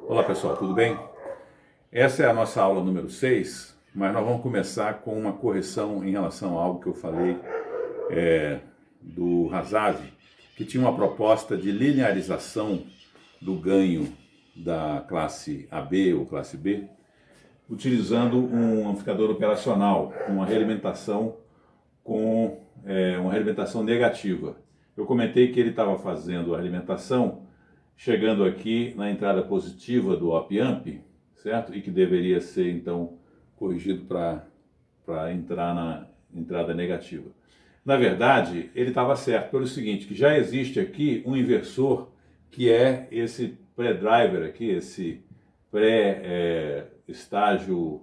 Olá pessoal, tudo bem? Essa é a nossa aula número 6, mas nós vamos começar com uma correção em relação a algo que eu falei do Hazav, que tinha uma proposta de linearização do ganho da classe AB ou classe B, utilizando um amplificador operacional, uma realimentação com uma realimentação negativa. Eu comentei que ele estava fazendo a realimentação chegando aqui na entrada positiva do op-amp, certo? E que deveria ser, então, corrigido para entrar na entrada negativa. Na verdade, ele estava certo pelo seguinte, que já existe aqui um inversor que é esse pré-driver aqui, esse pré-estágio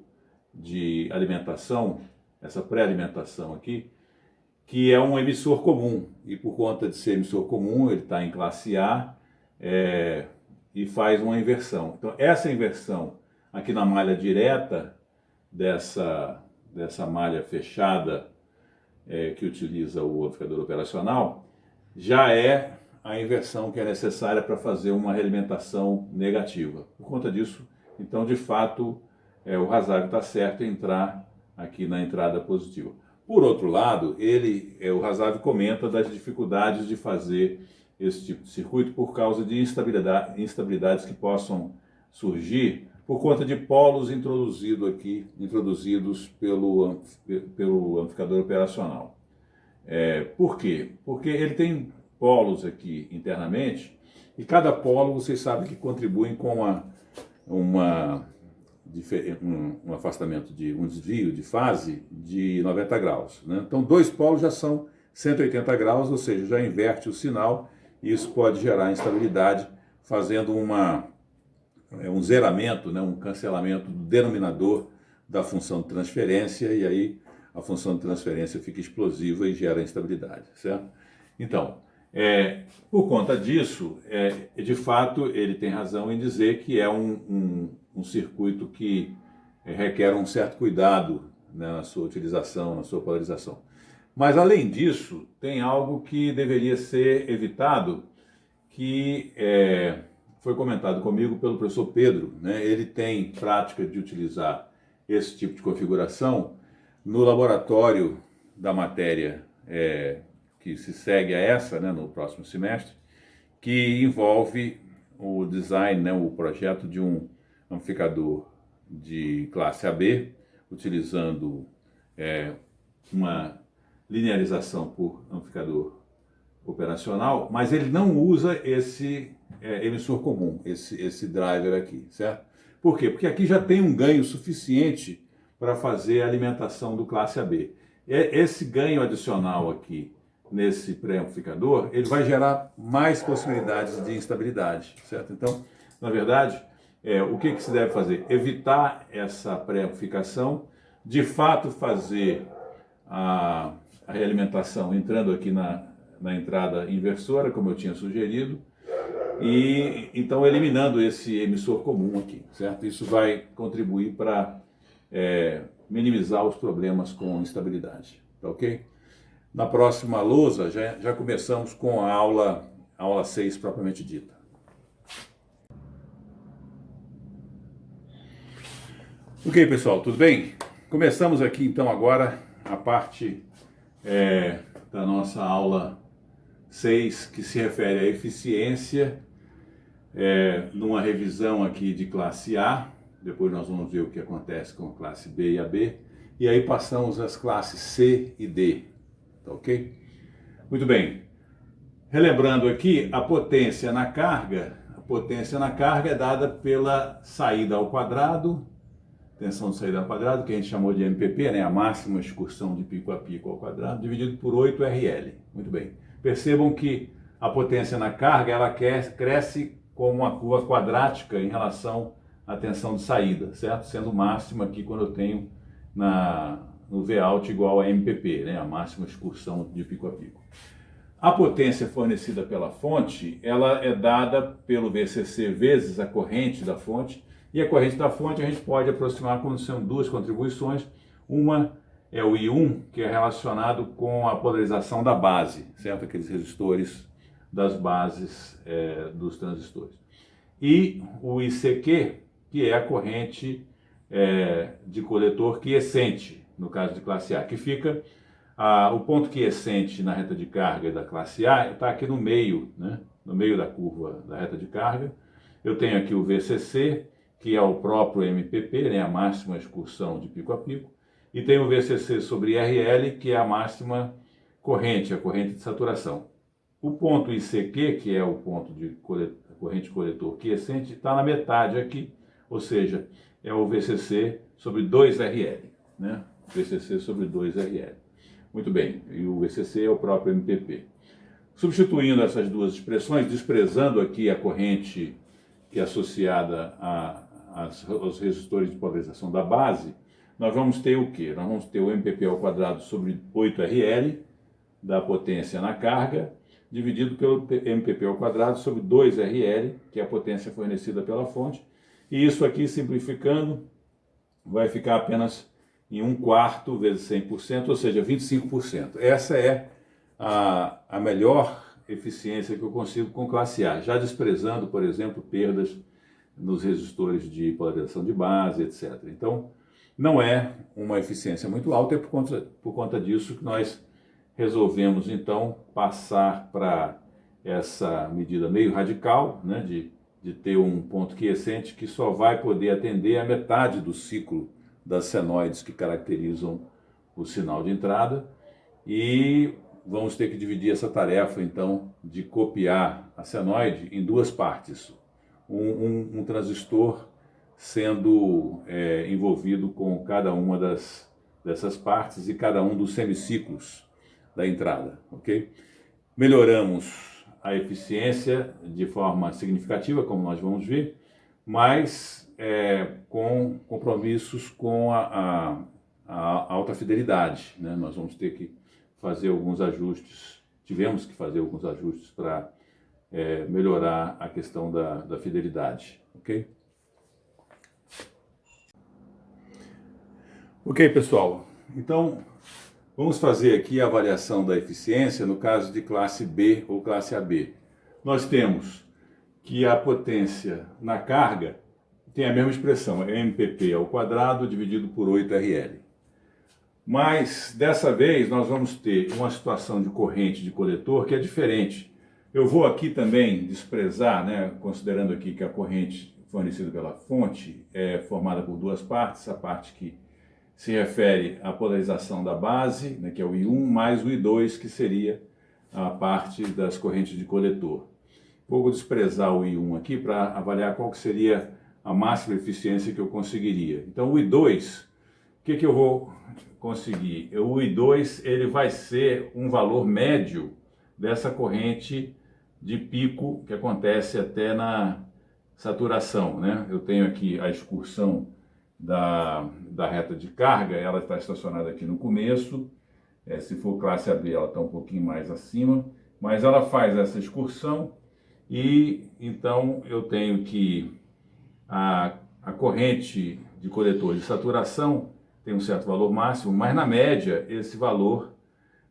de alimentação, essa pré-alimentação aqui, que é um emissor comum. E por conta de ser emissor comum, ele está em classe A, e faz uma inversão. Então, essa inversão aqui na malha direta dessa malha fechada que utiliza o amplificador operacional, já é a inversão que é necessária para fazer uma realimentação negativa. Por conta disso, então, de fato, o Hazav está certo em entrar aqui na entrada positiva. Por outro lado, o Hazav comenta das dificuldades de fazer esse tipo de circuito por causa de instabilidades que possam surgir por conta de polos introduzidos pelo amplificador operacional. Por quê? Porque ele tem polos aqui internamente e cada polo, vocês sabem que contribuem com um afastamento, um desvio de fase de 90 graus. Né? Então, dois polos já são 180 graus, ou seja, já inverte o sinal. Isso pode gerar instabilidade, fazendo um zeramento, né, um cancelamento do denominador da função de transferência, e aí a função de transferência fica explosiva e gera instabilidade, certo? Então, por conta disso, de fato, ele tem razão em dizer que é um circuito que requer um certo cuidado, né, na sua utilização, na sua polarização. Mas, além disso, tem algo que deveria ser evitado, que foi comentado comigo pelo professor Pedro. Né? Ele tem prática de utilizar esse tipo de configuração no laboratório da matéria que se segue a essa, né, no próximo semestre, que envolve o design, né, o projeto de um amplificador de classe AB, utilizando uma linearização por amplificador operacional, mas ele não usa esse emissor comum, esse driver aqui, certo? Por quê? Porque aqui já tem um ganho suficiente para fazer a alimentação do classe AB. Esse ganho adicional aqui nesse pré-amplificador, ele vai gerar mais possibilidades de instabilidade, certo? Então, na verdade, o que se deve fazer? Evitar essa pré-amplificação, de fato fazer a realimentação entrando aqui na entrada inversora, como eu tinha sugerido, e então eliminando esse emissor comum aqui, certo? Isso vai contribuir para minimizar os problemas com instabilidade, tá ok? Na próxima lousa já começamos com a aula 6 propriamente dita. Ok, pessoal, tudo bem? Começamos aqui então agora a parte da nossa aula 6, que se refere à eficiência, numa revisão aqui de classe A. Depois nós vamos ver o que acontece com a classe B e a B, e aí passamos às classes C e D, tá ok? Muito bem, relembrando aqui, a potência na carga é dada pela saída ao quadrado, tensão de saída ao quadrado, que a gente chamou de MPP, né? A máxima excursão de pico a pico ao quadrado, dividido por 8RL. Muito bem. Percebam que a potência na carga, ela cresce como uma curva quadrática em relação à tensão de saída, certo? Sendo máxima aqui quando eu tenho no Vout igual a MPP, né? A máxima excursão de pico a pico. A potência fornecida pela fonte, ela é dada pelo VCC vezes a corrente da fonte, e a corrente da fonte a gente pode aproximar quando são duas contribuições. Uma é o I1, que é relacionado com a polarização da base, certo? Aqueles resistores das bases dos transistores. e o ICQ, que é a corrente de coletor quiescente, no caso de classe A, que fica, o ponto quiescente na reta de carga da classe A está aqui no meio, né? No meio da curva da reta de carga. Eu tenho aqui o VCC, que é o próprio MPP, né? A máxima excursão de pico a pico, e tem o VCC sobre RL, que é a máxima corrente, a corrente de saturação. O ponto ICQ, que é o ponto de corrente coletor quiescente, está na metade aqui, ou seja, é o VCC sobre 2RL, né? VCC sobre 2RL. Muito bem, e o VCC é o próprio MPP. Substituindo essas duas expressões, desprezando aqui a corrente que é associada aos resistores de polarização da base, nós vamos ter o quê? Nós vamos ter o MPP ao quadrado sobre 8RL, da potência na carga, dividido pelo MPP ao quadrado sobre 2RL, que é a potência fornecida pela fonte. E isso aqui, simplificando, vai ficar apenas em 1/4 vezes 100%, ou seja, 25%. Essa é a melhor eficiência que eu consigo com classe A, já desprezando, por exemplo, perdas nos resistores de polarização de base, etc. Então, não é uma eficiência muito alta, é por conta disso que nós resolvemos, então, passar para essa medida meio radical, né, de ter um ponto quiescente que só vai poder atender a metade do ciclo das senoides que caracterizam o sinal de entrada, e vamos ter que dividir essa tarefa, então, de copiar a senoide em duas partes. Um transistor sendo envolvido com cada uma dessas partes e cada um dos semiciclos da entrada, ok? Melhoramos a eficiência de forma significativa, como nós vamos ver, mas com compromissos com a alta fidelidade, né? Nós vamos ter que fazer alguns ajustes, tivemos que fazer alguns ajustes para melhorar a questão da fidelidade, ok? Ok, pessoal, então vamos fazer aqui a avaliação da eficiência no caso de classe B ou classe AB. Nós temos que a potência na carga tem a mesma expressão, é MPP ao quadrado dividido por 8RL. Mas, dessa vez, nós vamos ter uma situação de corrente de coletor que é diferente. Eu vou aqui também desprezar, né, considerando aqui que a corrente fornecida pela fonte é formada por duas partes, a parte que se refere à polarização da base, né, que é o I1, mais o I2, que seria a parte das correntes de coletor. Vou desprezar o I1 aqui para avaliar qual que seria a máxima eficiência que eu conseguiria. Então, o I2, o que eu vou conseguir? O I2 ele vai ser um valor médio dessa corrente de pico que acontece até na saturação, né? Eu tenho aqui a excursão da reta de carga, ela está estacionada aqui no começo, se for classe AB ela está um pouquinho mais acima, mas ela faz essa excursão e então eu tenho que a corrente de coletor de saturação tem um certo valor máximo, mas na média esse valor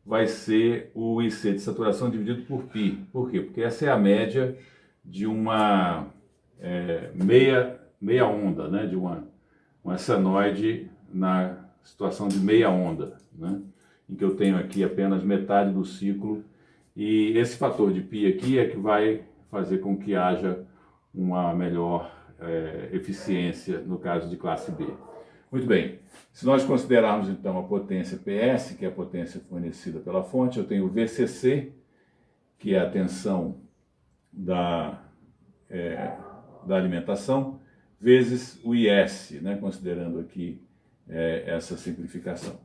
vai ser o IC de saturação dividido por π. Por quê? Porque essa é a média de uma meia onda, né? De uma senoide na situação de meia onda, né? Em que eu tenho aqui apenas metade do ciclo, e esse fator de π aqui é que vai fazer com que haja uma melhor eficiência no caso de classe B. Muito bem, se nós considerarmos então a potência PS, que é a potência fornecida pela fonte, eu tenho o VCC, que é a tensão da alimentação, vezes o IS, né, considerando aqui essa simplificação.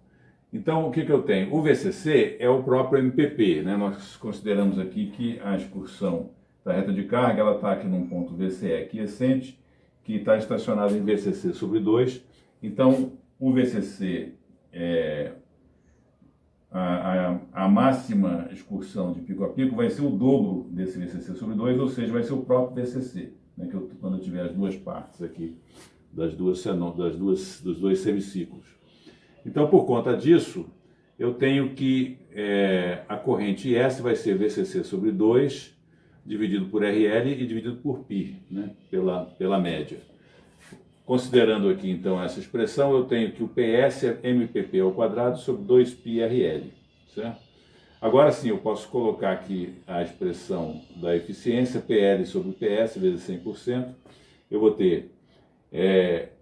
Então, o que eu tenho? O VCC é o próprio MPP, né? Nós consideramos aqui que a excursão da reta de carga, ela está aqui num ponto VCE quiescente, que está estacionado em VCC sobre 2. Então, o VCC a máxima excursão de pico a pico vai ser o dobro desse VCC sobre 2, ou seja, vai ser o próprio VCC, né, quando eu tiver as duas partes aqui, dos dois semiciclos. Então, por conta disso, eu tenho que a corrente IS vai ser VCC sobre 2, dividido por RL e dividido por π, né, pela média. Considerando aqui, então, essa expressão, eu tenho que o PS é MPP ao quadrado sobre 2πRL, certo? Agora sim, eu posso colocar aqui a expressão da eficiência, PL sobre PS vezes 100%. Eu vou ter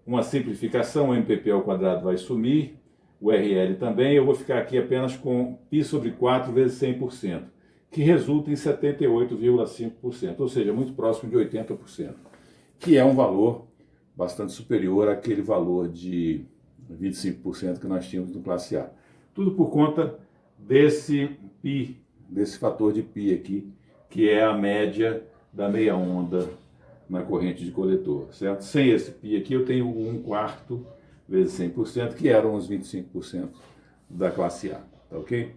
uma simplificação, o MPP ao quadrado vai sumir, o RL também, eu vou ficar aqui apenas com π sobre 4 vezes 100%, que resulta em 78,5%, ou seja, muito próximo de 80%, que é um valor bastante superior àquele valor de 25% que nós tínhamos no classe A. Tudo por conta desse π, desse fator de π aqui, que é a média da meia onda na corrente de coletor, certo? Sem esse π aqui eu tenho 1/4 vezes 100%, que eram os 25% da classe A, tá ok?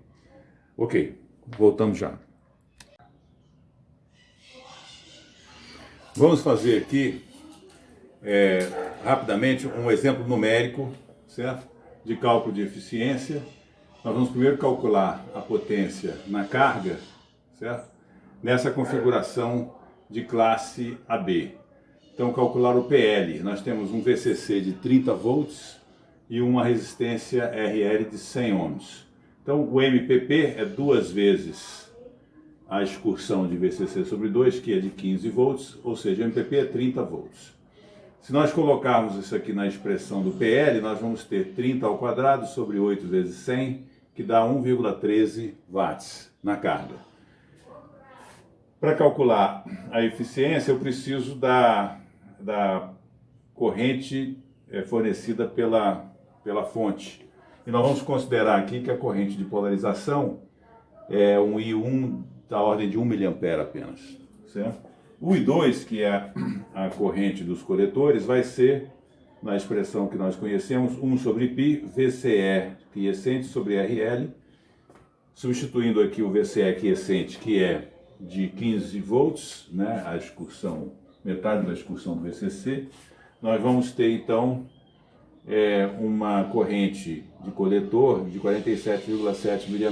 Ok, voltamos já. Vamos fazer aqui rapidamente um exemplo numérico, certo? De cálculo de eficiência. Nós vamos primeiro calcular a potência na carga, certo? Nessa configuração de classe AB. Então, calcular o PL. Nós temos um VCC de 30 volts e uma resistência RL de 100 ohms. Então, o MPP é 2 vezes a excursão de VCC sobre 2, que é de 15 volts, ou seja, o MPP é 30 volts. Se nós colocarmos isso aqui na expressão do PL, nós vamos ter 30 ao quadrado sobre 8 vezes 100, que dá 1,13 watts na carga. Para calcular a eficiência, eu preciso da corrente fornecida pela fonte. E nós vamos considerar aqui que a corrente de polarização é um I1 da ordem de 1 mA apenas, certo? O I2, que é a corrente dos coletores, vai ser, na expressão que nós conhecemos, 1 sobre π, VCE quiescente sobre RL, substituindo aqui o VCE quiescente, que é de 15 volts, né, a excursão, metade da excursão do VCC, nós vamos ter então uma corrente de coletor de 47,7 mA.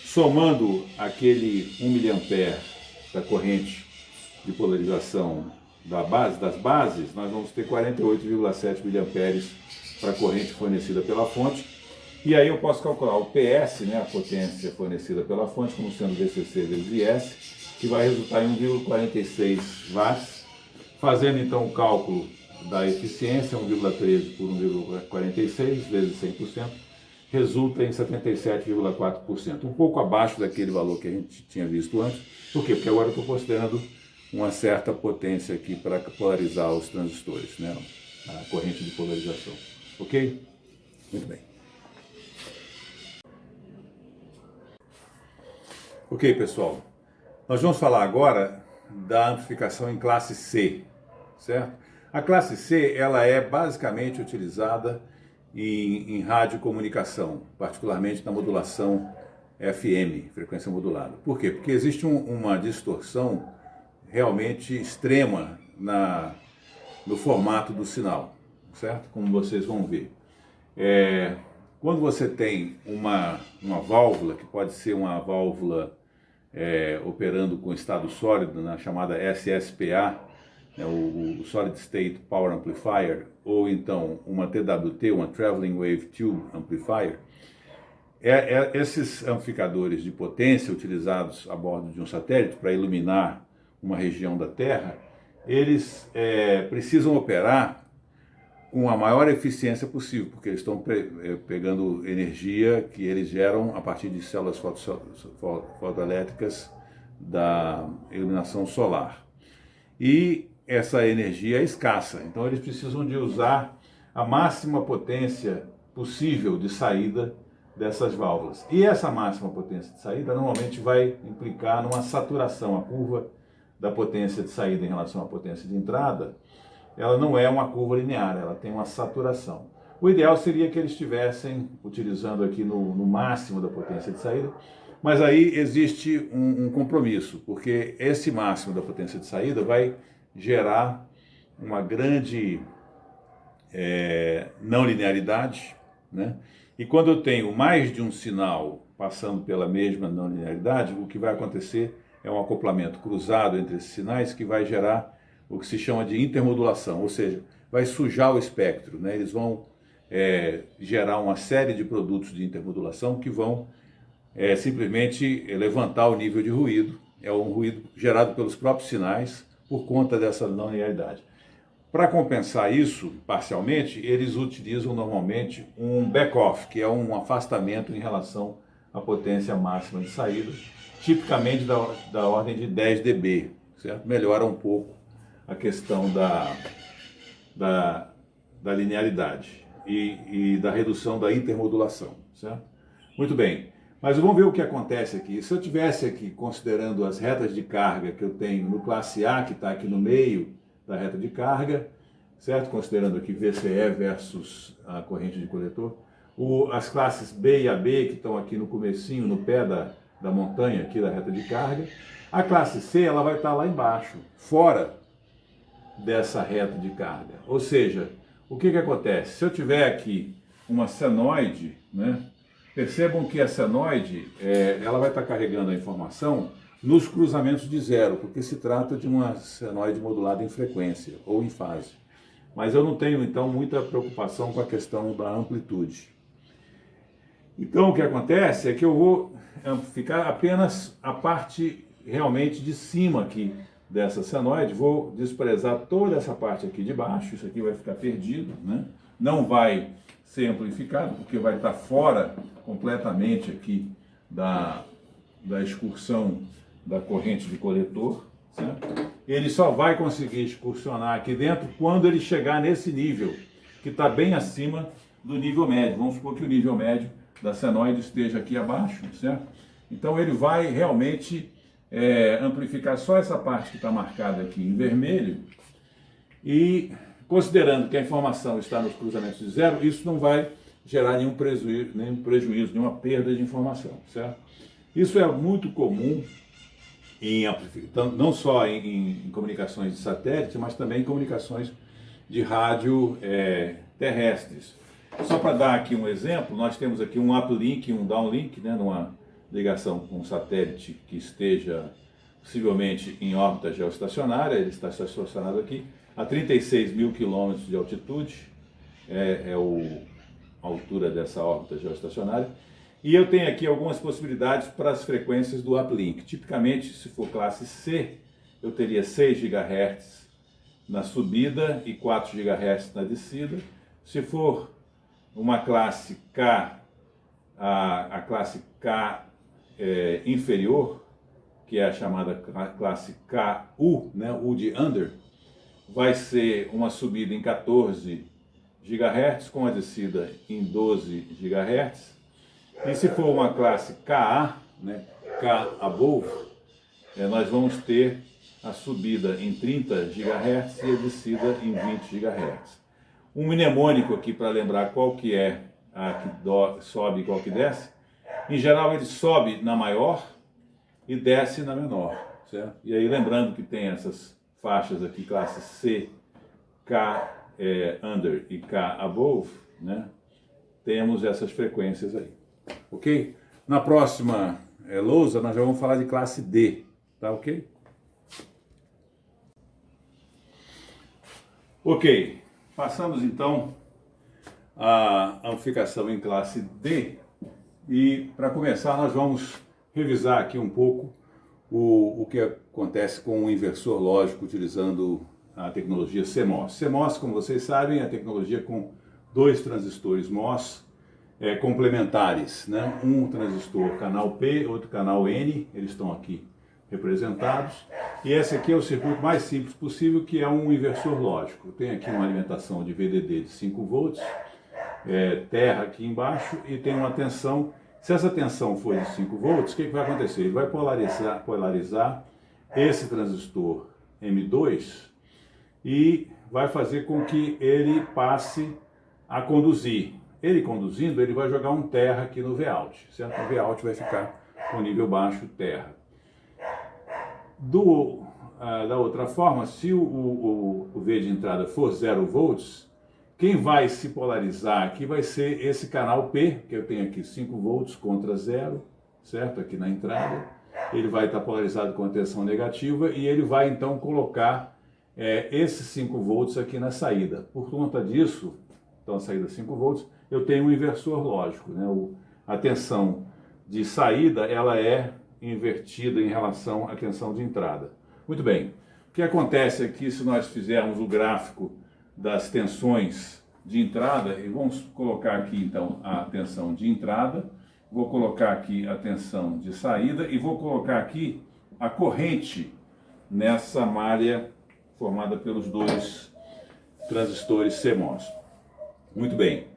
Somando aquele 1 mA da corrente de polarização das bases, nós vamos ter 48,7 mA para a corrente fornecida pela fonte. E aí eu posso calcular o PS, né, a potência fornecida pela fonte, como sendo VCC vezes IS, que vai resultar em 1,46 watts. Fazendo então o cálculo da eficiência, 1,13 por 1,46 vezes 100%, resulta em 77,4%, um pouco abaixo daquele valor que a gente tinha visto antes. Por quê? Porque agora eu estou considerando uma certa potência aqui para polarizar os transistores, né? A corrente de polarização. Ok? Muito bem. Ok, pessoal. Nós vamos falar agora da amplificação em classe C, certo? A classe C, ela é basicamente utilizada em radiocomunicação, particularmente na modulação FM, frequência modulada. Por quê? Porque existe uma distorção realmente extrema no formato do sinal, certo? Como vocês vão ver. Quando você tem uma válvula, que pode ser uma válvula operando com estado sólido, na chamada SSPA, né, o Solid State Power Amplifier, ou então uma TWT, uma Traveling Wave Tube Amplifier, esses amplificadores de potência utilizados a bordo de um satélite para iluminar uma região da Terra, eles precisam operar com a maior eficiência possível, porque eles estão pegando energia que eles geram a partir de células fotoelétricas da iluminação solar. E essa energia é escassa, então eles precisam de usar a máxima potência possível de saída dessas válvulas. E essa máxima potência de saída normalmente vai implicar numa saturação. A curva da potência de saída em relação à potência de entrada, ela não é uma curva linear, ela tem uma saturação. O ideal seria que eles estivessem utilizando aqui no máximo da potência de saída, mas aí existe um compromisso, porque esse máximo da potência de saída vai gerar uma grande não linearidade, né? E quando eu tenho mais de um sinal passando pela mesma não linearidade, o que vai acontecer é um acoplamento cruzado entre esses sinais que vai gerar o que se chama de intermodulação, ou seja, vai sujar o espectro, né? Eles vão gerar uma série de produtos de intermodulação que vão simplesmente levantar o nível de ruído. É um ruído gerado pelos próprios sinais por conta dessa não linearidade. Para compensar isso, parcialmente, eles utilizam normalmente um back-off, que é um afastamento em relação à potência máxima de saída, tipicamente da ordem de 10 dB, certo? Melhora um pouco a questão da linearidade e da redução da intermodulação, certo? Muito bem, mas vamos ver o que acontece aqui. Se eu tivesse aqui, considerando as retas de carga que eu tenho no classe A, que está aqui no meio da reta de carga, certo? Considerando aqui VCE versus a corrente de coletor, as classes B e AB, que estão aqui no comecinho, no pé da montanha aqui da reta de carga, a classe C ela vai estar lá embaixo, fora dessa reta de carga. Ou seja, o que acontece? Se eu tiver aqui uma senoide, né, percebam que a senoide ela vai estar carregando a informação nos cruzamentos de zero, porque se trata de uma senoide modulada em frequência ou em fase. Mas eu não tenho, então, muita preocupação com a questão da amplitude. Então, o que acontece é que eu vou amplificar apenas a parte realmente de cima aqui dessa senoide, vou desprezar toda essa parte aqui de baixo, isso aqui vai ficar perdido, né? Não vai ser amplificado, porque vai estar fora completamente aqui da excursão da corrente de coletor, certo? Ele só vai conseguir excursionar aqui dentro quando ele chegar nesse nível, que está bem acima do nível médio. Vamos supor que o nível médio da senoide esteja aqui abaixo, certo? Então ele vai realmente amplificar só essa parte que está marcada aqui em vermelho, e considerando que a informação está nos cruzamentos de zero, isso não vai gerar nenhum prejuízo, nenhuma perda de informação, certo? Isso é muito comum não só em comunicações de satélite, mas também em comunicações de rádio terrestres. Só para dar aqui um exemplo, nós temos aqui um uplink e um downlink, né, numa ligação com um satélite que esteja possivelmente em órbita geoestacionária. Ele está estacionado aqui a 36 mil quilômetros de altitude, a altura dessa órbita geoestacionária. E eu tenho aqui algumas possibilidades para as frequências do uplink. Tipicamente, se for classe C, eu teria 6 GHz na subida e 4 GHz na descida. Se for uma classe K, a classe K inferior, que é a chamada classe KU, né, U de under, vai ser uma subida em 14 GHz com a descida em 12 GHz. E se for uma classe KA, né, K above, nós vamos ter a subida em 30 GHz e a descida em 20 GHz. Um mnemônico aqui para lembrar qual que é a que sobe e qual que desce. Em geral ele sobe na maior e desce na menor, certo? E aí lembrando que tem essas faixas aqui, classe C, K under e K above, né? Temos essas frequências aí. Ok? Na próxima lousa nós já vamos falar de classe D, tá ok? Ok, passamos então à amplificação em classe D, e para começar nós vamos revisar aqui um pouco o que acontece com o inversor lógico utilizando a tecnologia CMOS. CMOS, como vocês sabem, é a tecnologia com 2 transistores MOS complementares, né? Um transistor canal P, outro canal N, eles estão aqui representados. E esse aqui é o circuito mais simples possível, que é um inversor lógico. Tem aqui uma alimentação de VDD de 5 volts, terra aqui embaixo, e tem uma tensão. Se essa tensão for de 5 volts, o que vai acontecer? Ele vai polarizar esse transistor M2 e vai fazer com que ele passe a conduzir. Ele conduzindo, ele vai jogar um terra aqui no Vout, certo? O Vout vai ficar com nível baixo terra. Da outra forma, se o V de entrada for 0 volts, quem vai se polarizar aqui vai ser esse canal P, que eu tenho aqui 5 volts contra 0, certo? Aqui na entrada. ele vai estar polarizado com a tensão negativa e ele vai então colocar esses 5 volts aqui na saída. Por conta disso, então a saída 5 volts, eu tenho um inversor lógico, né? A tensão de saída ela é invertida em relação à tensão de entrada. Muito bem, o que acontece aqui se nós fizermos o gráfico das tensões de entrada, e vamos colocar aqui então a tensão de entrada, vou colocar aqui a tensão de saída e vou colocar aqui a corrente nessa malha formada pelos 2 transistores CMOS. Muito bem,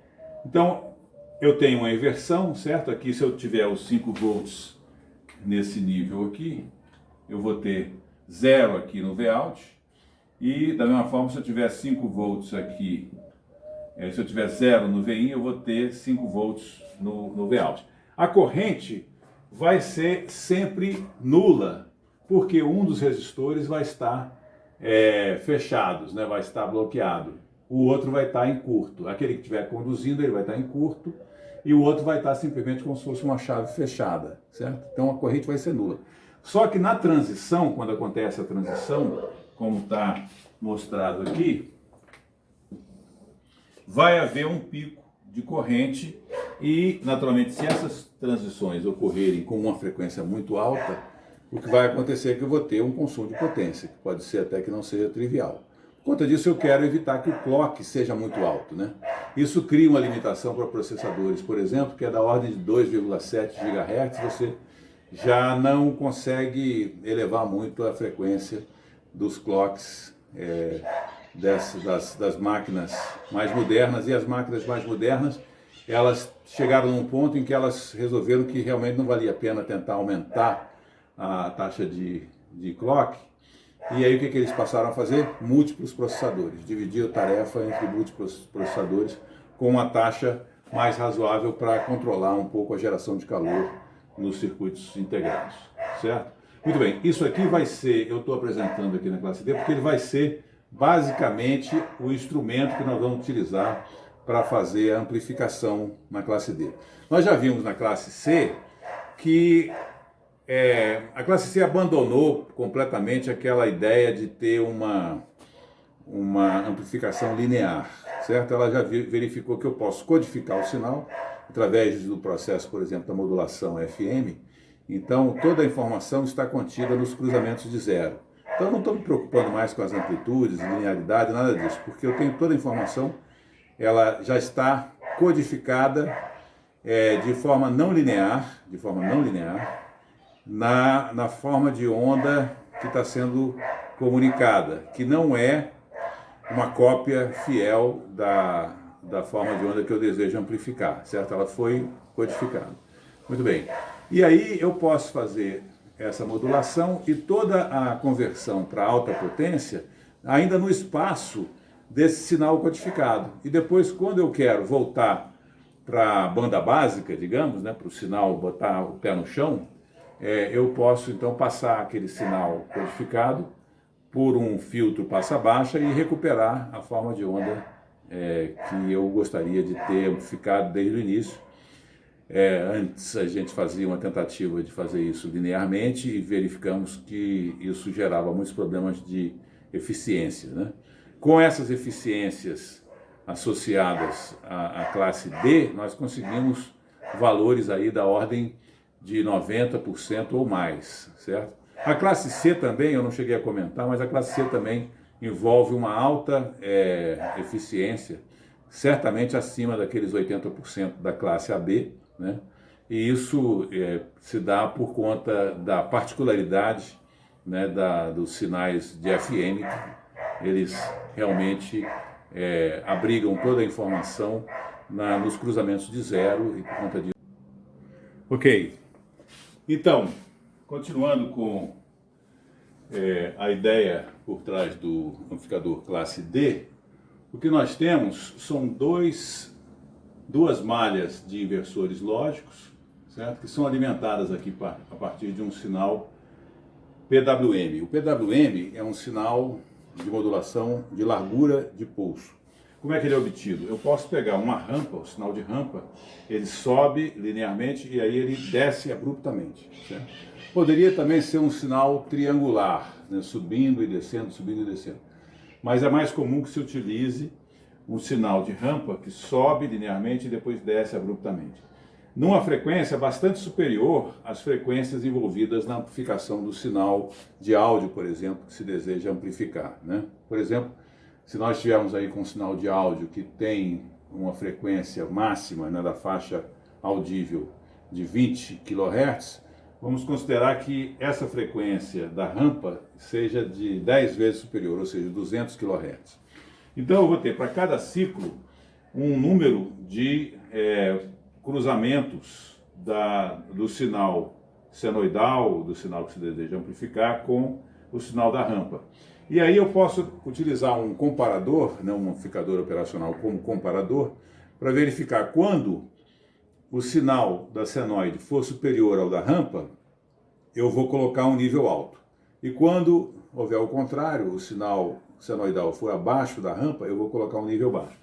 então eu tenho uma inversão, certo? Aqui se eu tiver os 5 volts nesse nível aqui, eu vou ter 0 aqui no Vout, e da mesma forma se eu tiver 5 volts aqui, se eu tiver 0 no VIN, eu vou ter 5 volts no Vout. A corrente vai ser sempre nula, porque um dos resistores vai estar fechado, né? Vai estar bloqueado. O outro vai estar em curto. Aquele que estiver conduzindo, ele vai estar em curto, e o outro vai estar simplesmente como se fosse uma chave fechada, certo? Então a corrente vai ser nula. Só que na transição, quando acontece a transição, como está mostrado aqui, vai haver um pico de corrente e, naturalmente, se essas transições ocorrerem com uma frequência muito alta, o que vai acontecer é que eu vou ter um consumo de potência, que pode ser até que não seja trivial. Por conta disso, eu quero evitar que o clock seja muito alto, né? Isso cria uma limitação para processadores, por exemplo, que é da ordem de 2,7 GHz, você já não consegue elevar muito a frequência dos clocks das máquinas mais modernas, e as máquinas mais modernas, elas chegaram num ponto em que elas resolveram que realmente não valia a pena tentar aumentar a taxa de clock, e aí o que eles passaram a fazer? Múltiplos processadores, dividir a tarefa entre múltiplos processadores com uma taxa mais razoável para controlar um pouco a geração de calor nos circuitos integrados, certo? Muito bem, isso aqui vai ser, eu estou apresentando aqui na classe D, porque ele vai ser basicamente o instrumento que nós vamos utilizar para fazer a amplificação na classe D. Nós já vimos na classe C que a classe C abandonou completamente aquela ideia de ter uma amplificação linear, certo? Ela já verificou que eu posso codificar o sinal através do processo, por exemplo, da modulação FM. Então, toda a informação está contida nos cruzamentos de zero. Então, eu não estou me preocupando mais com as amplitudes, linearidade, nada disso, porque eu tenho toda a informação, ela já está codificada de forma não linear, na forma de onda que está sendo comunicada, que não é uma cópia fiel da forma de onda que eu desejo amplificar, certo? Ela foi codificada. Muito bem. E aí eu posso fazer essa modulação e toda a conversão para alta potência ainda no espaço desse sinal codificado. E depois, quando eu quero voltar para a banda básica, digamos, né, para o sinal botar o pé no chão, eu posso então passar aquele sinal codificado por um filtro passa-baixa e recuperar a forma de onda que eu gostaria de ter amplificado desde o início. Antes a gente fazia uma tentativa de fazer isso linearmente e verificamos que isso gerava muitos problemas de eficiência, né? Com essas eficiências associadas à classe D, nós conseguimos valores aí da ordem de 90% ou mais, certo? A classe C também, eu não cheguei a comentar, mas a classe C também envolve uma alta eficiência, certamente acima daqueles 80% da classe AB, né? E isso se dá por conta da particularidade, né, dos sinais de FM, que eles realmente abrigam toda a informação nos cruzamentos de zero, e por conta disso. Ok, então, continuando com a ideia por trás do amplificador classe D, o que nós temos são duas malhas de inversores lógicos, certo? Que são alimentadas aqui a partir de um sinal PWM. O PWM é um sinal de modulação de largura de pulso. Como é que ele é obtido? Eu posso pegar uma rampa, o sinal de rampa, ele sobe linearmente e aí ele desce abruptamente, certo? Poderia também ser um sinal triangular, né? Subindo e descendo, subindo e descendo. Mas é mais comum que se utilize um sinal de rampa que sobe linearmente e depois desce abruptamente, numa frequência bastante superior às frequências envolvidas na amplificação do sinal de áudio, por exemplo, que se deseja amplificar, né? Por exemplo, se nós estivermos aí com um sinal de áudio que tem uma frequência máxima, né, da faixa audível de 20 kHz, vamos considerar que essa frequência da rampa seja de 10 vezes superior, ou seja, 200 kHz. Então eu vou ter para cada ciclo um número de cruzamentos do sinal senoidal, do sinal que se deseja amplificar, com o sinal da rampa. E aí eu posso utilizar um comparador, né, um amplificador operacional como comparador, para verificar quando o sinal da senoide for superior ao da rampa, eu vou colocar um nível alto. E quando houver o contrário, o sinal senoidal for abaixo da rampa, eu vou colocar um nível baixo.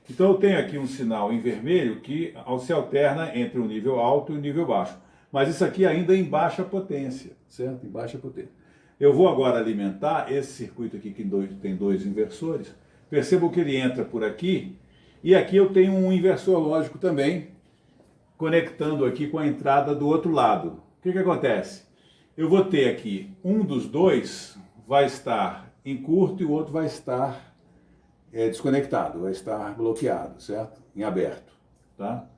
Então eu tenho aqui um sinal em vermelho que se alterna entre o nível alto e o nível baixo. Mas isso aqui ainda em baixa potência, certo? Em baixa potência. Eu vou agora alimentar esse circuito aqui que tem dois inversores. Percebo que ele entra por aqui e aqui eu tenho um inversor lógico também, conectando aqui com a entrada do outro lado. O que acontece? Eu vou ter aqui um dos dois vai estar em curto e o outro vai estar desconectado, vai estar bloqueado, certo? Em aberto, tá?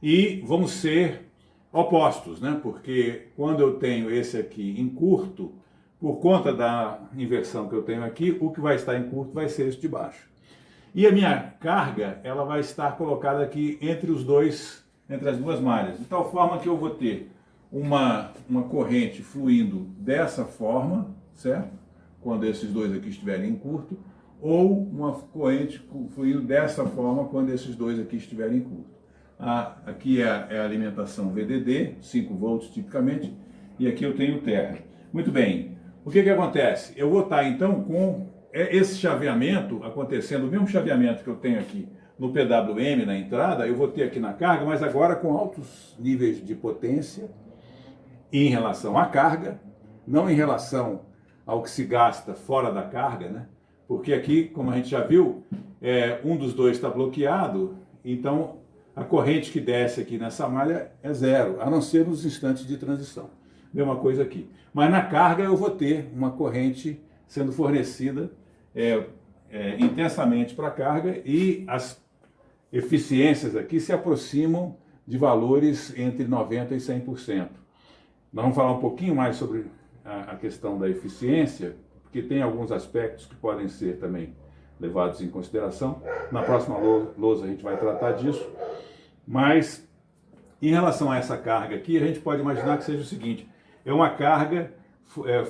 E vamos ser opostos, né? Porque quando eu tenho esse aqui em curto, por conta da inversão que eu tenho aqui, o que vai estar em curto vai ser esse de baixo. E a minha carga, ela vai estar colocada aqui entre os dois, entre as duas malhas, de tal forma que eu vou ter uma corrente fluindo dessa forma, certo? Quando esses dois aqui estiverem em curto, ou uma corrente fluindo dessa forma quando esses dois aqui estiverem em curto. Aqui é a alimentação VDD, 5 volts tipicamente, e aqui eu tenho terra. Muito bem, o que acontece? Eu vou estar então com esse chaveamento acontecendo, o mesmo chaveamento que eu tenho aqui no PWM na entrada, eu vou ter aqui na carga, mas agora com altos níveis de potência em relação à carga, não em relação ao que se gasta fora da carga, né? Porque aqui, como a gente já viu, um dos dois está bloqueado, então a corrente que desce aqui nessa malha é zero, a não ser nos instantes de transição. Mesma coisa aqui. Mas na carga eu vou ter uma corrente sendo fornecida intensamente para a carga e as eficiências aqui se aproximam de valores entre 90% e 100%. Nós vamos falar um pouquinho mais sobre a questão da eficiência, porque tem alguns aspectos que podem ser também levados em consideração. Na próxima lousa a gente vai tratar disso. Mas, em relação a essa carga aqui, a gente pode imaginar que seja o seguinte: é uma carga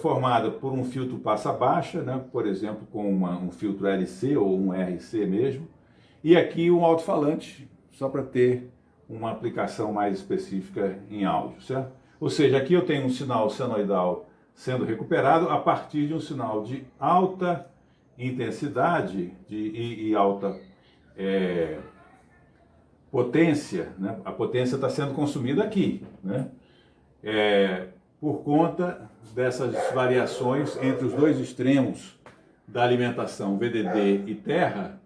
formada por um filtro passa-baixa, né? Por exemplo, com um filtro LC ou um RC mesmo, e aqui um alto-falante, só para ter uma aplicação mais específica em áudio, certo? Ou seja, aqui eu tenho um sinal senoidal sendo recuperado a partir de um sinal de alta intensidade e alta potência, né? A potência está sendo consumida aqui, né? Por conta dessas variações entre os dois extremos da alimentação VDD e terra.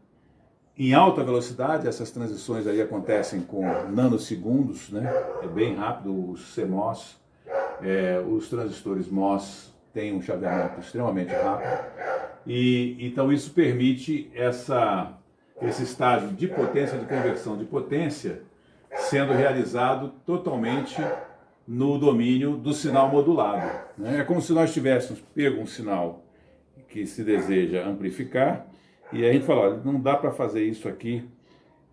Em alta velocidade, essas transições aí acontecem com nanosegundos, né? É bem rápido. Os CMOS, os transistores MOS têm um chaveamento extremamente rápido. E então isso permite esse estágio de potência, de conversão de potência, sendo realizado totalmente no domínio do sinal modulado, né? É como se nós tivéssemos pego um sinal que se deseja amplificar, e a gente fala, olha, não dá para fazer isso aqui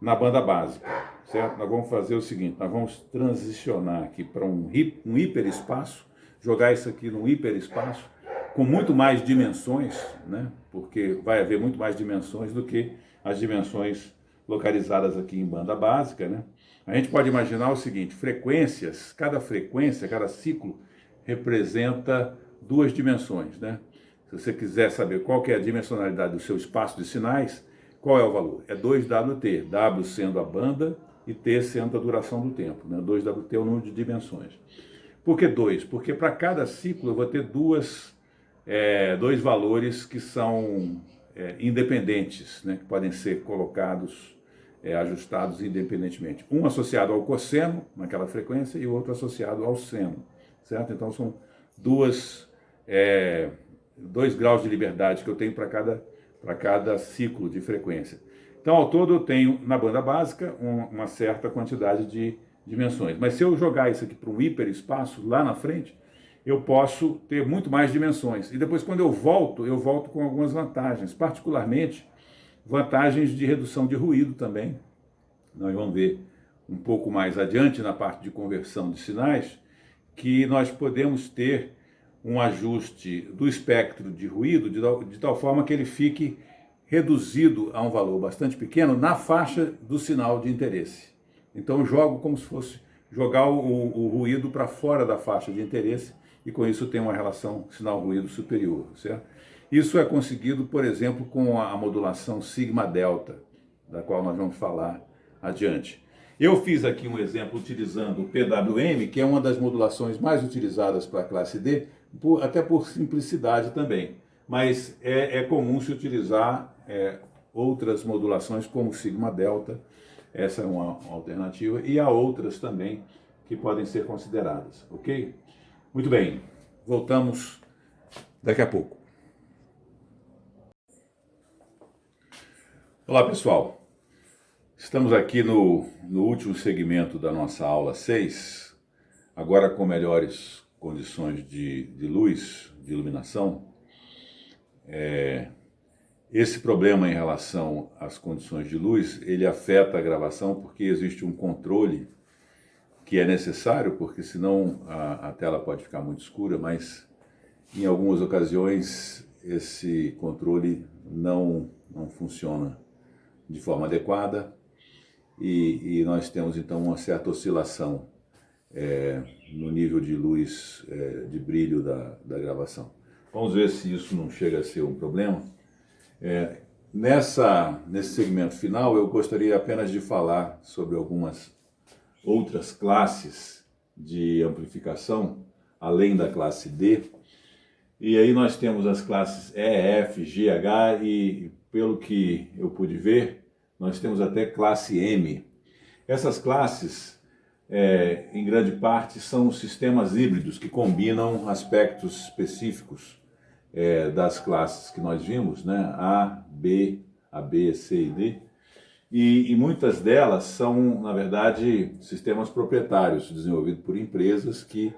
na banda básica, certo? Nós vamos fazer o seguinte, nós vamos transicionar aqui para um hiperespaço, jogar isso aqui num hiperespaço, com muito mais dimensões, né? Porque vai haver muito mais dimensões do que as dimensões localizadas aqui em banda básica, né? A gente pode imaginar o seguinte: frequência, cada ciclo representa duas dimensões, né? Se você quiser saber qual que é a dimensionalidade do seu espaço de sinais, qual é o valor? É 2WT, W sendo a banda e T sendo a duração do tempo, né? 2WT é o número de dimensões. Por que 2? Porque para cada ciclo eu vou ter dois valores que são independentes, né, que podem ser colocados, ajustados independentemente. Um associado ao cosseno, naquela frequência, e o outro associado ao seno, certo? Então são dois graus de liberdade que eu tenho para cada ciclo de frequência. Então, ao todo, eu tenho na banda básica uma certa quantidade de dimensões. Mas se eu jogar isso aqui para um hiperespaço, lá na frente, eu posso ter muito mais dimensões. E depois, quando eu volto com algumas vantagens, particularmente vantagens de redução de ruído também. Nós vamos ver um pouco mais adiante na parte de conversão de sinais, que nós podemos ter um ajuste do espectro de ruído de tal forma que ele fique reduzido a um valor bastante pequeno na faixa do sinal de interesse. Então eu jogo como se fosse jogar o ruído para fora da faixa de interesse e com isso tem uma relação sinal-ruído superior, certo? Isso é conseguido, por exemplo, com a modulação sigma-delta, da qual nós vamos falar adiante. Eu fiz aqui um exemplo utilizando o PWM, que é uma das modulações mais utilizadas para a classe D, até por simplicidade também. Mas é comum se utilizar outras modulações como sigma-delta, essa é uma alternativa, e há outras também que podem ser consideradas, ok? Muito bem, voltamos daqui a pouco. Olá pessoal, estamos aqui no último segmento da nossa aula 6, agora com melhores condições de luz, de iluminação. Esse problema em relação às condições de luz, ele afeta a gravação porque existe um controle que é necessário, porque senão a tela pode ficar muito escura, mas em algumas ocasiões esse controle não funciona de forma adequada e nós temos então uma certa oscilação no nível de luz, de brilho da gravação. Vamos ver se isso não chega a ser um problema. Nesse segmento final, eu gostaria apenas de falar sobre algumas outras classes de amplificação, além da classe D. E aí nós temos as classes E, F, G, H e, pelo que eu pude ver, nós temos até classe M. Essas classes, em grande parte, são sistemas híbridos que combinam aspectos específicos das classes que nós vimos, né? A, B, C e D. E muitas delas são, na verdade, sistemas proprietários desenvolvidos por empresas que,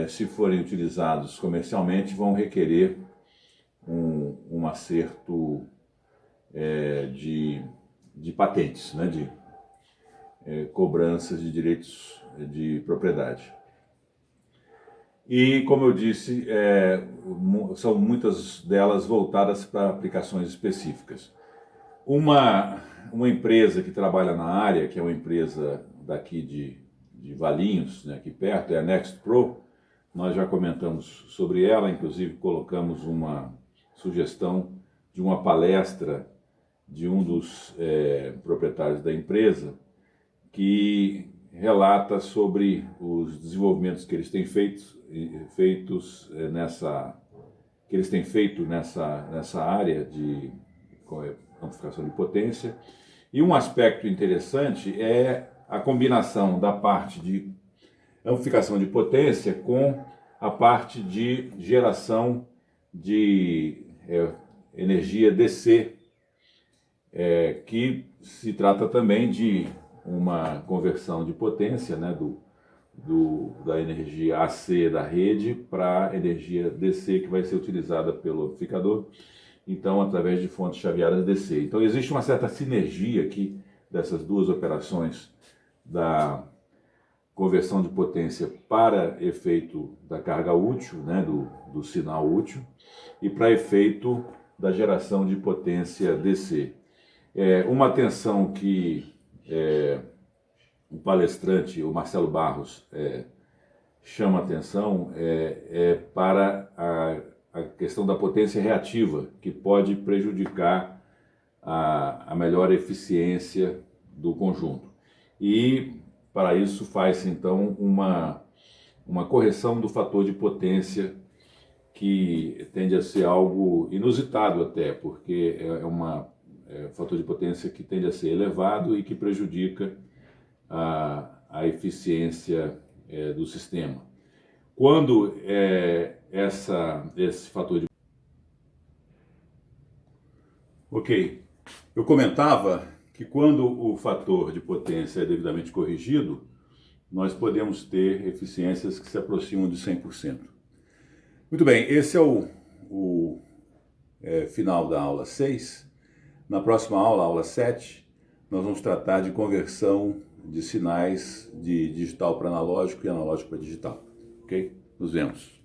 se forem utilizados comercialmente, vão requerer um acerto de patentes, né? De cobranças de direitos de propriedade. E, como eu disse, são muitas delas voltadas para aplicações específicas. Uma empresa que trabalha na área, que é uma empresa daqui de Valinhos, né, aqui perto, é a Next Pro. Nós já comentamos sobre ela, inclusive colocamos uma sugestão de uma palestra de um dos proprietários da empresa, que relata sobre os desenvolvimentos que eles têm feito nessa área de amplificação de potência. E um aspecto interessante é a combinação da parte de amplificação de potência com a parte de geração de energia DC, que se trata também de uma conversão de potência, né, da energia AC da rede para a energia DC que vai ser utilizada pelo amplificador, então através de fontes chaveadas DC. Então existe uma certa sinergia aqui dessas duas operações da conversão de potência para efeito da carga útil, né, do sinal útil, e para efeito da geração de potência DC. Uma atenção que o palestrante, o Marcelo Barros, chama atenção para a questão da potência reativa, que pode prejudicar a melhor eficiência do conjunto. E para isso faz-se então uma uma correção do fator de potência que tende a ser algo inusitado até, porque é um fator de potência que tende a ser elevado e que prejudica a eficiência do sistema. Quando esse fator de... Ok, eu comentava que quando o fator de potência é devidamente corrigido, nós podemos ter eficiências que se aproximam de 100%. Muito bem, esse é o final da aula 6. Na próxima aula, aula 7, nós vamos tratar de conversão de sinais de digital para analógico e analógico para digital. Ok? Nos vemos.